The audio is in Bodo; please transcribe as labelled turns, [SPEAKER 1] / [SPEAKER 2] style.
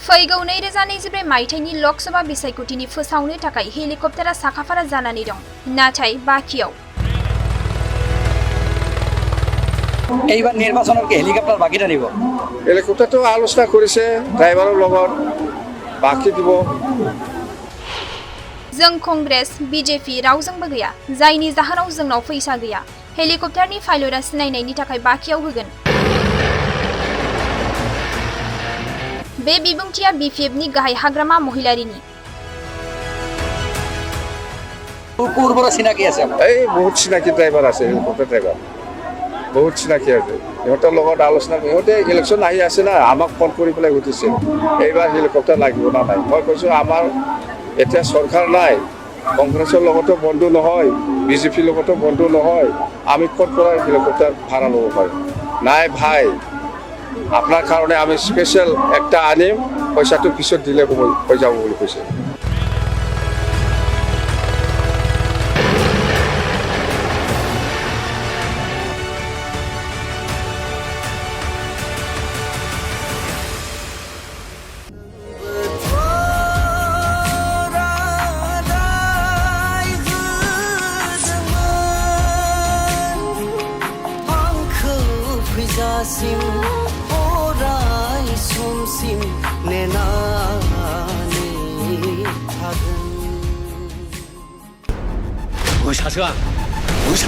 [SPEAKER 1] फैगौ 2024 मायथाइनि लकसभा बिसायख'थिनि फोसावनो थाखाय हेलिकप्टारा साखाफारा जानानै दं, नाथाय बाकियाव
[SPEAKER 2] এইবার নির্বাচনের কি হেলিকপ্টার বাকি থাকিব?
[SPEAKER 3] হেলিকপ্টারটো আলোচনা কৰিছে ড্ৰাইভাৰৰ লগত বাকি দিব।
[SPEAKER 1] जों कंग्रेस, बीजेपी रावजोंबो गैया, जायनि जाहोनाव जोंनाव फैसा गैया। हेलिकप्टारनि पाइलटआ सिनायनायनि थाखाय बाकियाव होगोन। बे बिबुंथिया बीपीएफनि गाहाय हाग्रामा महिलारिनि।
[SPEAKER 2] পূর্বর চিনাকি আছে
[SPEAKER 3] এই বহুত চিনাকি ড্ৰাইভাৰ আছে, হেলিকপ্টাৰ ড্ৰাইভাৰ বহুত চিনাকি আছে। ইহঁতৰ লগত আলোচনা ইহঁতে ইলেকশ্যন আহি আছে না, আমাক ফোন কৰি পেলাই সুধিছিল এইবাৰ হেলিকপ্টাৰ লাগিব না নাই। মই কৈছোঁ আমাৰ এতিয়া চৰকাৰ নাই, কংগ্ৰেছৰ লগতো বন্ধু নহয়, বিজেপিৰ লগতো বন্ধু নহয়, আমি ক'ত পৰা হেলিকপ্টাৰ ভাড়া ল'ব পাৰিম। নাই ভাই, আপনার কারণে আমি স্পেশাল একটা আনিম, পয়সাটো পিছত দিলে হয়ে যাব বলে কৈছে।
[SPEAKER 2] 不下车，不下。